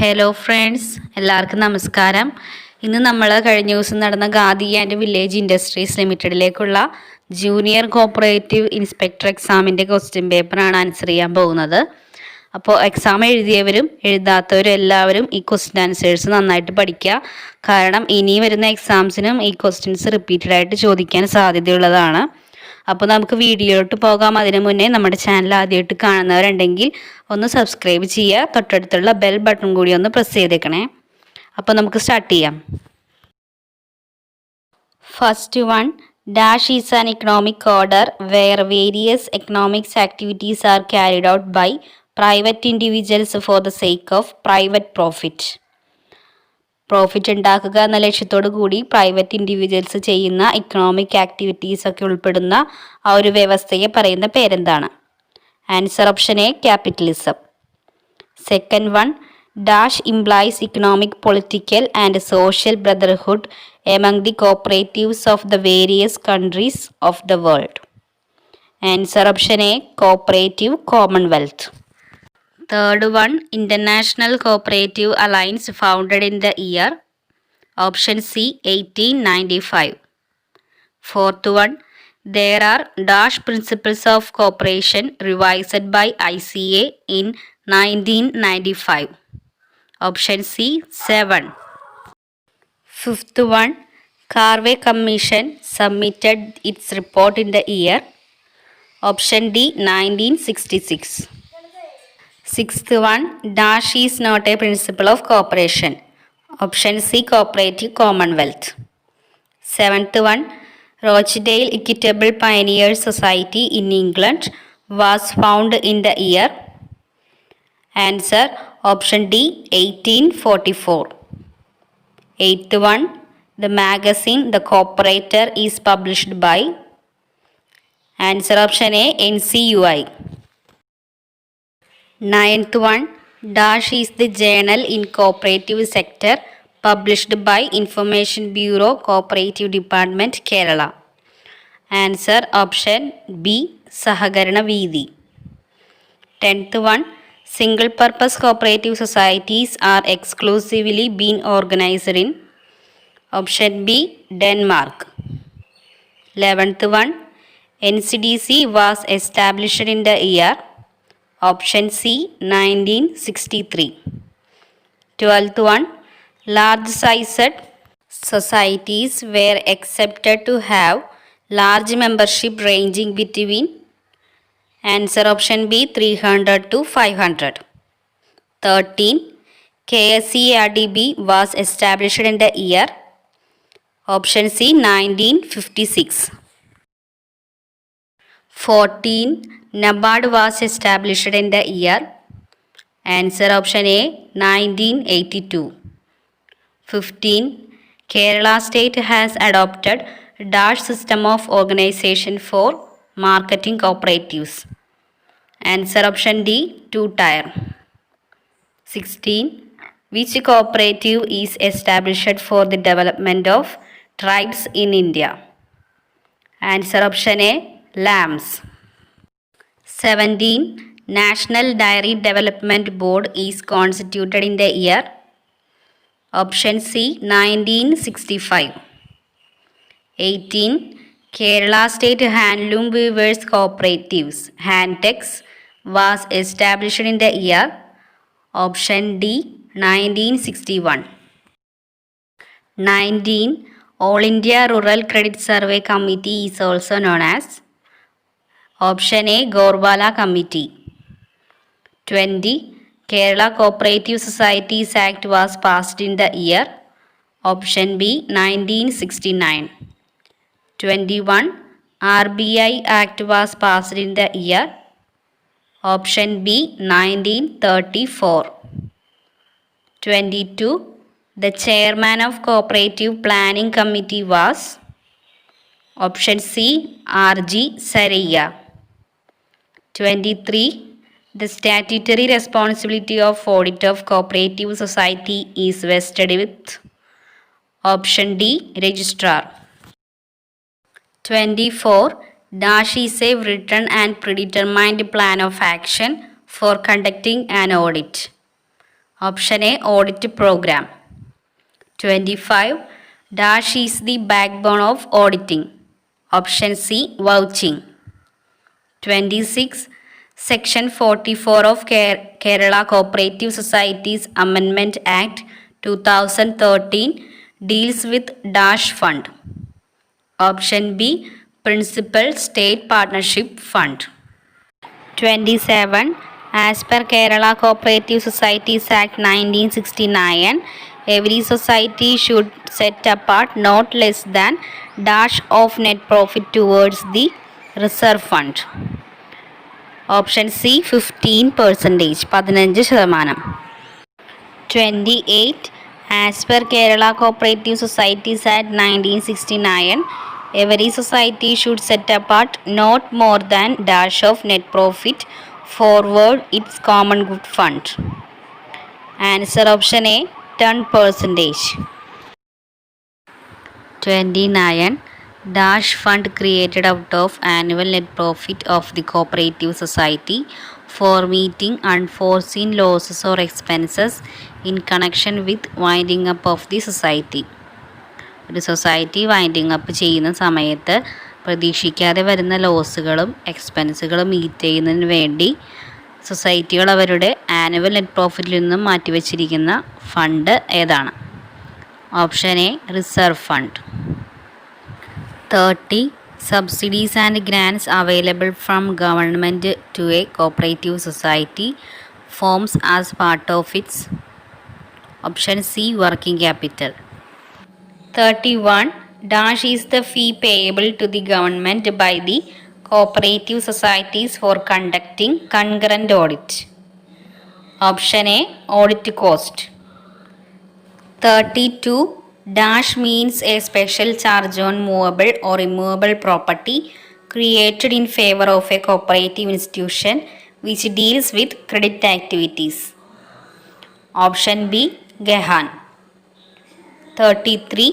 Hello friends, എല്ലാവർക്കും നമസ്കാരം. ഇന്ന് നമ്മൾ കഴിഞ്ഞ ദിവസം നടന്ന ഖാദി ആൻഡ് വില്ലേജ് ഇൻഡസ്ട്രീസ് ലിമിറ്റഡിലേക്കുള്ള ജൂനിയർ കോപ്പറേറ്റീവ് ഇൻസ്പെക്ടർ എക്സാമിൻ്റെ ക്വസ്റ്റ്യൻ പേപ്പറാണ് ആൻസർ ചെയ്യാൻ പോകുന്നത്. അപ്പോൾ എക്സാം എഴുതിയവരും എഴുതാത്തവരും എല്ലാവരും ഈ ക്വസ്റ്റ്യൻ ആൻസേഴ്സ് നന്നായിട്ട് പഠിക്കുക. കാരണം ഇനി വരുന്ന എക്സാംസിനും ഈ ക്വസ്റ്റ്യൻസ് റിപ്പീറ്റഡ് ആയിട്ട് ചോദിക്കാൻ സാധ്യതയുള്ളതാണ്. അപ്പോൾ നമുക്ക് വീഡിയോയിലോട്ട് പോകാം. അതിനു മുന്നേ നമ്മുടെ ചാനൽ ആദ്യമായിട്ട് കാണുന്നവരുണ്ടെങ്കിൽ ഒന്ന് സബ്സ്ക്രൈബ് ചെയ്യുക, തൊട്ടടുത്തുള്ള ബെൽ ബട്ടൺ കൂടി ഒന്ന് പ്രസ് ചെയ്തേക്കണേ. അപ്പോൾ നമുക്ക് സ്റ്റാർട്ട് ചെയ്യാം. First one, dash is an economic order where various economics activities are carried out by private individuals for the sake of private profit. Profit ഉണ്ടാക്കുക എന്ന ലക്ഷ്യത്തോടു കൂടി പ്രൈവറ്റ് ഇൻഡിവിജ്വൽസ് ചെയ്യുന്ന ഇക്കണോമിക് ആക്ടിവിറ്റീസ് ഒക്കെ ഉൾപ്പെടുന്ന ആ ഒരു വ്യവസ്ഥയെ പറയുന്ന പേരെന്താണ്? Answer option A, capitalism. Second one, dash implies economic, political and social brotherhood among the cooperatives of the various countries of the world. Answer option A, cooperative Commonwealth. Third one, International Cooperative Alliance founded in the year. Option C, 1895. Fourth one, there are dash principles of cooperation revised by ICA in 1995. Option C, 7. Fifth one, Carvey Commission submitted its report in the year. Option D, 1966. Sixth one, dash is not a principle of cooperation. Option C, cooperative commonwealth. Seventh one, Rochdale Equitable Pioneer Society in England was founded in the year. Answer option D, 1844. Eighth one, the magazine The Cooperator is published by. Answer option A, NCUI. Ninth one, dash is the journal in cooperative sector published by Information Bureau Cooperative Department, Kerala. Answer option B, Sahakarana Veedi. Tenth one, single purpose cooperative societies are exclusively being organized in. Option B, Denmark. 11th one, NCDC was established in the year. Option C, 1963. 12th one, large-sized societies were accepted to have large membership ranging between. Answer option B, 300 to 500. 13, KSERDB was established in the year. Option C, 1956. 14, NABARD was established in the year. Answer option A, 1982. 15, Kerala state has adopted dash system of organization for marketing cooperatives. Answer option D, 2-tier. 16, which cooperative is established for the development of tribes in India? Answer option A, LAMS. 17, National Dairy Development Board is constituted in the year. Option C, 1965. 18, Kerala State Handloom Weavers Cooperatives, Handtex, was established in the year. Option D, 1961. 19, All India Rural Credit Survey Committee is also known as. Option A, Gorwala Committee. 20, Kerala Cooperative Societies Act was passed in the year. Option B, 1969. 21, RBI Act was passed in the year. Option B, 1934. 22, the chairman of Cooperative Planning Committee was. Option C, R.G. Saraiya. 23, the statutory responsibility of audit of cooperative society is vested with. Option D, registrar. 24, dash is a written and predetermined plan of action for conducting an audit. Option A, audit program. 25. Dash is the backbone of auditing. Option C, vouching. 26. Section 44 of Kerala Cooperative Societies Amendment Act 2013 deals with Dash Fund. Option B, Principal State Partnership Fund. 27. As per Kerala Cooperative Societies Act 1969, every society should set apart not less than dash of net profit towards the reserve fund. Option C, 15%, 15%. 28. As per Kerala Cooperative Societies Act 1969, every society should set apart not more than dash of net profit forward its common good fund. Answer option A, 10%. 29. Dash fund created out of annual net profit of the cooperative society for meeting unforeseen losses or expenses in connection with winding up of the society. ഒരു society winding up ചെയ്യുന്ന സമയത്ത് പ്രതീക്ഷിക്കാതെ വരുന്ന ലോസുകളും എക്സ്പെൻസുകളും meet ചെയ്യുന്നതിന് വേണ്ടി സൊസൈറ്റികൾ അവരുടെ annual net പ്രോഫിറ്റിൽ നിന്നും മാറ്റിവെച്ചിരിക്കുന്ന fund ഏതാണ്? Option A, reserve fund. 30. Subsidies and grants available from government to a cooperative society forms as part of its. Option C, working capital. 31. Dash is the fee payable to the government by the cooperative societies for conducting concurrent audit. Option A, audit cost. 32. Dash means a special charge on movable or immovable property created in favor of a cooperative institution which deals with credit activities. Option B, Gehan. 33.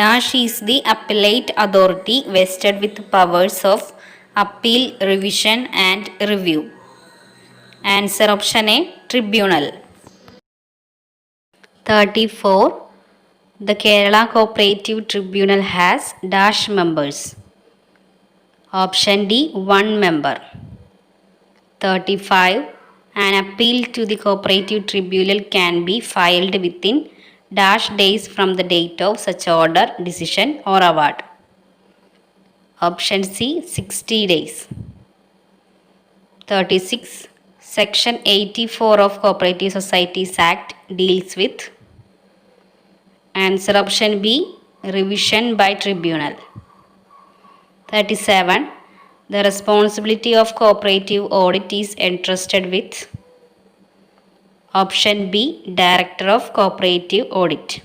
Dash is the appellate authority vested with powers of appeal, revision and review. Answer option A, tribunal. 34. The Kerala Cooperative Tribunal has dash members. Option D, 1 member. 35. An appeal to the Cooperative Tribunal can be filed within dash days from the date of such order, decision or award. Option C, 60 days. 36. Section 84 of Cooperative Societies Act deals with. Answer option B, revision by tribunal. 37. The responsibility of cooperative audit is entrusted with. Option B, Director of Cooperative Audit.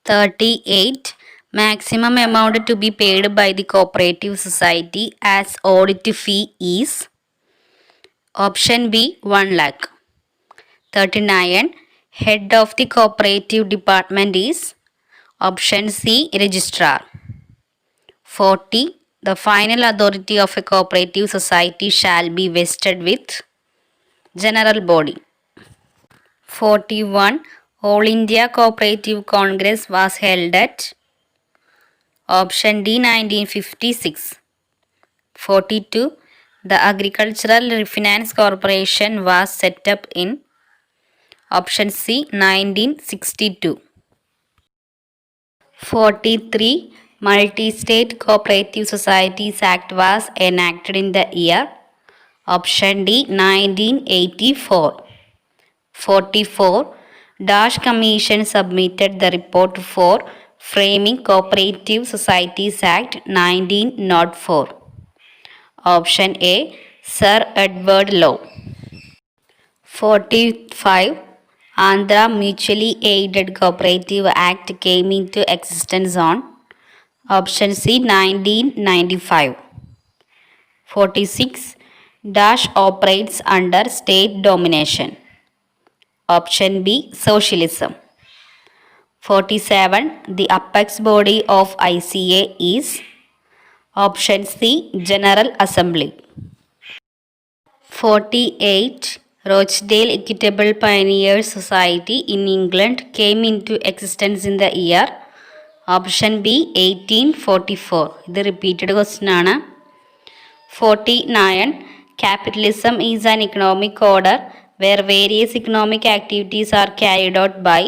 38. Maximum amount to be paid by the cooperative society as audit fee is. Option B, 1 lakh. 39. Head of the cooperative department is. Option C, registrar. 40. The final authority of a cooperative society shall be vested with. General body. 41. All India Cooperative Congress was held at. Option D, 1956. 42. The Agricultural Refinance Corporation was set up in. Option C, 1962. 43. Multi-State Cooperative Societies Act was enacted in the year. Option D, 1984. 44. Dash Commission submitted the report for Framing Cooperative Societies Act 1904. Option A, Sir Edward Lowe. 45. Andhra Mutually Aided Cooperative Act came into existence on. Option C, 1995. 46. Dash operates under state domination. Option B, socialism. 47. The apex body of ICA is. Option C, General Assembly. 48. Rochdale Equitable Pioneers Society in England came into existence in the year. Option B 1844. ഇത് repeated question ആണ്. 49. Capitalism is an economic order where various economic activities are carried out by.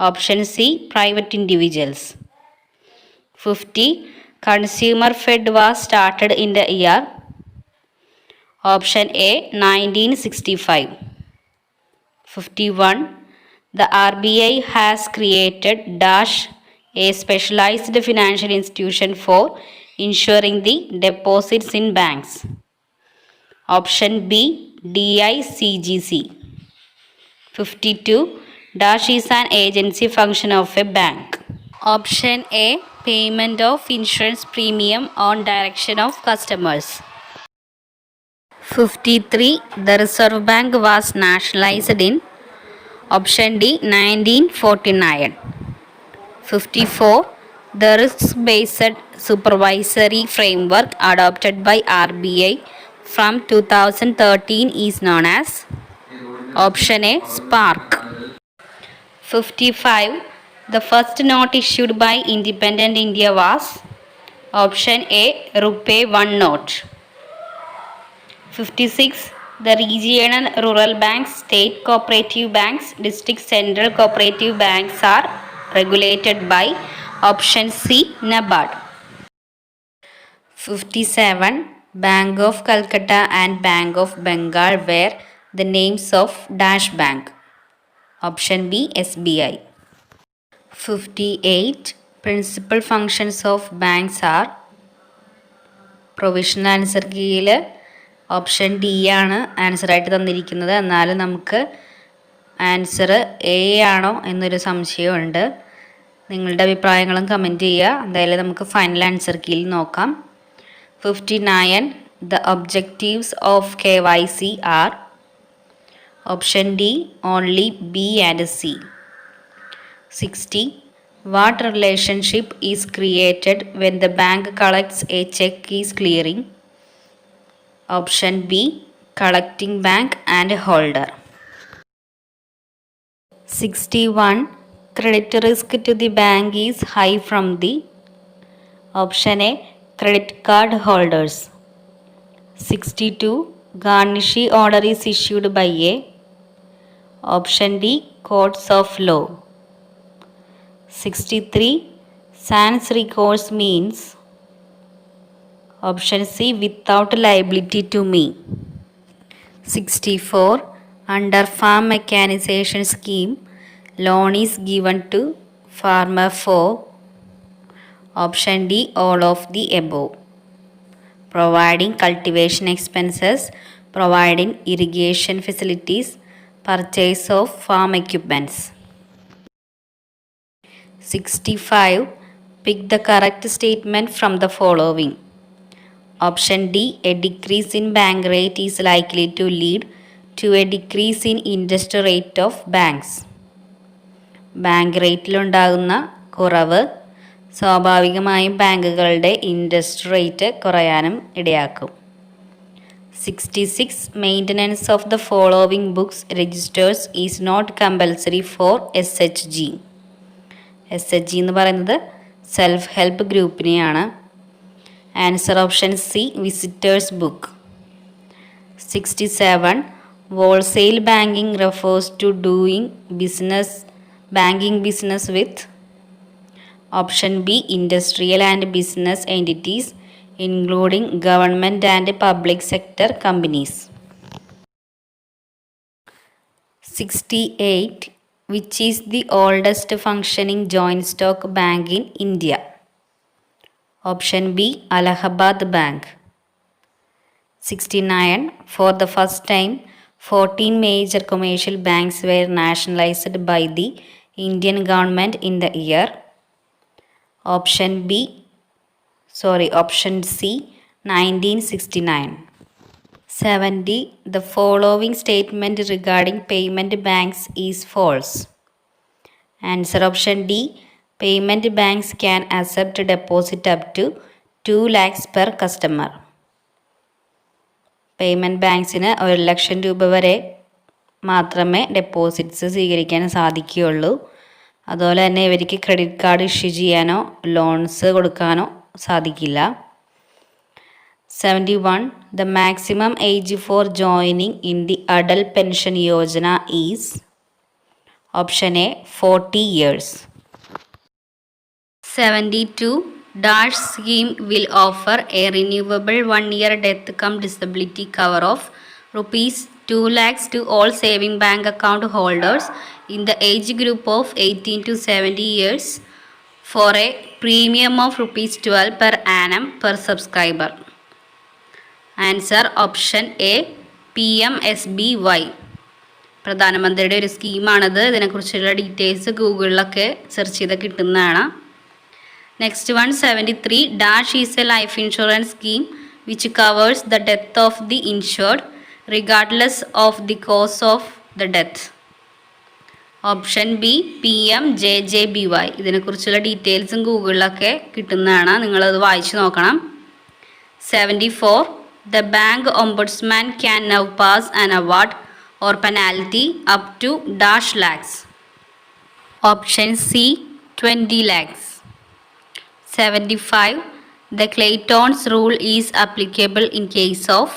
Option C private individuals. 50. Consumer Fed was started in the year. Option A 1965. 51. The RBI has created dash a specialized financial institution for ensuring the deposits in banks. Option B DICGC. 52. Dash is an agency function of a bank. Option A payment of insurance premium on direction of customers. 53. The Reserve Bank was nationalized in. Option D 1949. 54. The risk-based supervisory framework adopted by RBI from 2013 is known as. Option A Spark. 55. The first note issued by independent India was. Option A Rupee 1 note. 56. The regional rural banks, state cooperative banks, district central cooperative banks are regulated by. Option C NABARD. 57. Bank of Calcutta and Bank of Bengal were the names of Dash Bank. Option B SBI. 58. Principal functions of banks are. Provisional answer കീയിൽ option D ആണ് ആൻസറായിട്ട് തന്നിരിക്കുന്നത്. എന്നാലും നമുക്ക് answer A ആണോ എന്നൊരു സംശയമുണ്ട്. നിങ്ങളുടെ അഭിപ്രായങ്ങളും കമൻറ്റ് ചെയ്യുക. എന്തായാലും നമുക്ക് ഫൈനൽ ആൻസർ കീയിൽ നോക്കാം. 59. The objectives of KYC are. Option D only B and C. 60. What relationship is created when the bank collects a check is clearing? Option B collecting bank and holder. 61. Credit risk to the bank is high from the. Option A credit card holders. 62. Garnishee order is issued by A. Option D courts of law. 63. Sans recourse means. Option C without liability to me. 64. Under farm mechanization scheme, loan is given to farmer for. Option D all of the above. Providing cultivation expenses, providing irrigation facilities, purchase of farm equipments. 65. Pick the correct statement from the following. Option D a decrease in bank rate is likely to lead to a decrease in interest rate of banks. Bank റേറ്റിലുണ്ടാകുന്ന കുറവ് സ്വാഭാവികമായും ബാങ്കുകളുടെ interest rate കുറയാനും ഇടയാക്കും. 66. Maintenance of the following books registers is not compulsory for SHG. SHG എന്ന് പറയുന്നത് self help ഗ്രൂപ്പിനെയാണ്. Answer option C visitors book. 67. Wholesale banking refers to doing banking business with. Option B industrial and business entities including government and public sector companies. 68. Which is the oldest functioning joint stock bank in India? Option B Allahabad Bank. 69. For the first time 14 major commercial banks were nationalized by the Indian government in the year. Option C 1969. 70. The following statement regarding payment banks is false. Answer option D. Payment banks can accept deposit up to 2 lakhs per customer. Payment ബാങ്ക്സിന് 1,00,000 രൂപ വരെ മാത്രമേ deposits സ്വീകരിക്കാൻ സാധിക്കുകയുള്ളൂ. അതുപോലെ തന്നെ ഇവർക്ക് credit card issue ചെയ്യാനോ loans കൊടുക്കാനോ സാധിക്കില്ല. 71. The maximum age for joining in the Adal Pension Yojana is option A 40 years. 72. Dash scheme will offer a renewable 1-year death cum disability cover of rupees 2 lakhs to all saving bank account holders in the age group of 18 to 70 years for a premium of rupees 12 per annum per subscriber. Answer option A PMSBY. പ്രധാനമന്ത്രിയുടെ ഒരു സ്കീമാണത്. ഇതിനെക്കുറിച്ചുള്ള details ഗൂഗിളിലൊക്കെ search ചെയ്ത് കിട്ടുന്നതാണ്. Next 173. Dash is A life insurance scheme which covers the death of the insured regardless of the cause of the death. Option B PMJJBY. ഇതിനെക്കുറിച്ചുള്ള ഡീറ്റെയിൽസും ഗൂഗിളിലൊക്കെ കിട്ടുന്നതാണ്. നിങ്ങളത് വായിച്ചു നോക്കണം. 74. The bank ombudsman can now pass an award or penalty up to dash lakhs. Option C 20 lakhs. 75. The Clayton's rule is applicable in case of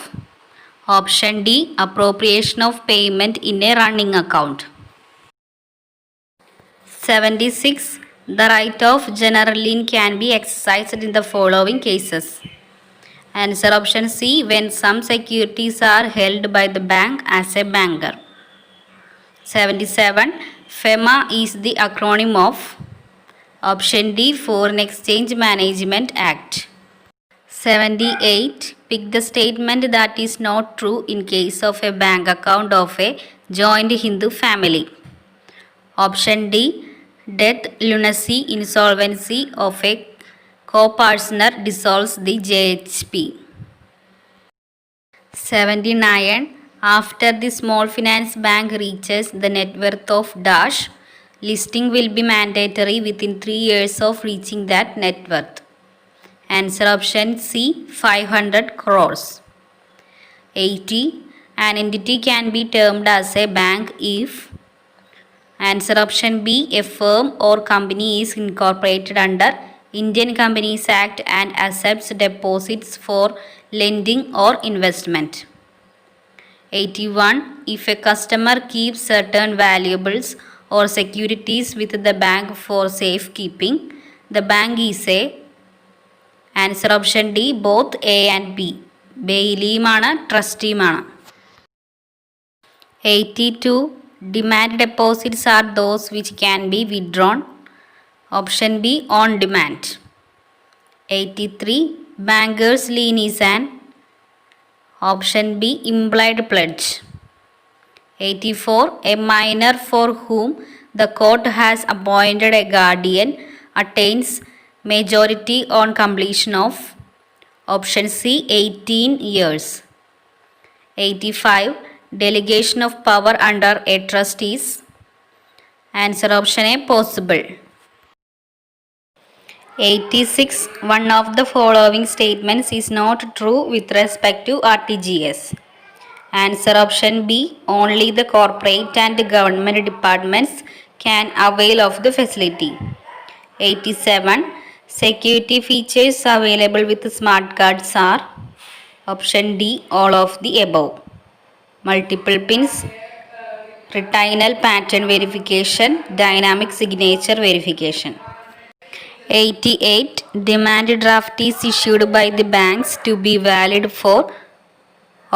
option D appropriation of payment in a running account. 76. The right of general lien can be exercised in the following cases. Answer option C when some securities are held by the bank as a banker. 77. FEMA is the acronym of option D Foreign Exchange Management Act. 78. Pick the statement that is not true in case of a bank account of a joint Hindu family. Option D death, lunacy, insolvency of a co-partner dissolves the JHP. 79. After the small finance bank reaches the net worth of dash, listing will be mandatory within 3 years of reaching that net worth. Answer option C 500 crores. 80. An entity can be termed as a bank if. Answer option B a firm or company is incorporated under Indian Companies Act and accepts deposits for lending or investment. 81. If a customer keeps certain valuables or securities with the bank for safekeeping, the bank is a. Answer option D both A and B. ബെയിലിയുമാണ് ട്രസ്റ്റിയുമാണ്. 82. Demand deposits are those which can be withdrawn. Option B on demand. 83. Banker's lien is an. Option B implied pledge. 84. A minor for whom the court has appointed a guardian attains majority on completion of. Option C 18 years. 85. Delegation of power under a trust is. Answer option A possible. 86. One of the following statements is not true with respect to RTGS. Answer option B only the corporate and government departments can avail of the facility. 87. Security features available with smart cards are. Option D all of the above. Multiple pins, retinal pattern verification, dynamic signature verification. 88. Demand draft is issued by the banks to be valid for.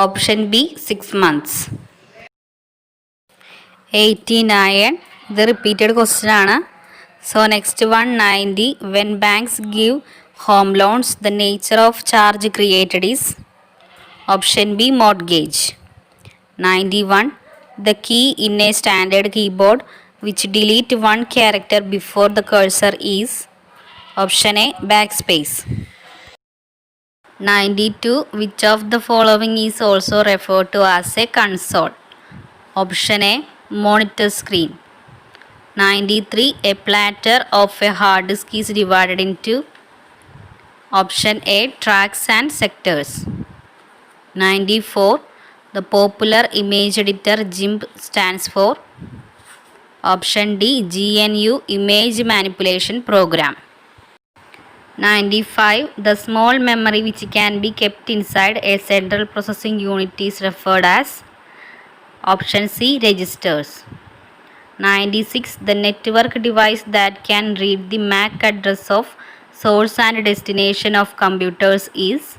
Option B 6 months. 89. The repeated question ആണ്. So next 190. When banks give home loans, the nature of charge created is. Option B mortgage. 91. The key in a standard keyboard which delete one character before the cursor is. Option A backspace. 92. Which of the following is also referred to as a console? Option A monitor screen. 93. A platter of a hard disk is divided into. Option A tracks and sectors. 94. The popular image editor GIMP stands for. Option D. GNU Image Manipulation Program. 95. The small memory which can be kept inside a central processing unit is referred as. Option C. Registers. 96. The network device that can read the MAC address of source and destination of computers is.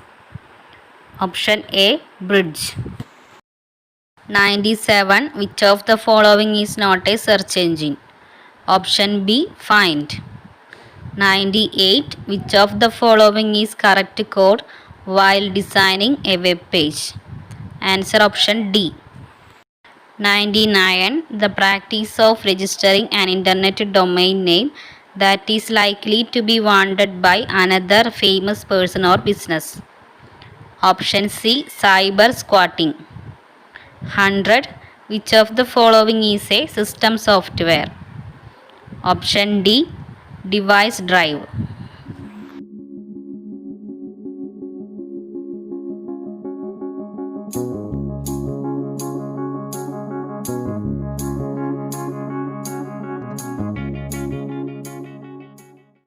Option A. Bridge. 97. Which of the following is not a search engine? Option B. Find. 98. Which of the following is correct code while designing a web page? Answer option D. 99. The practice of registering an internet domain name that is likely to be wanted by another famous person or business. Option C. Cyber squatting. 100. Which of the following is a system software? Option D. Device drive.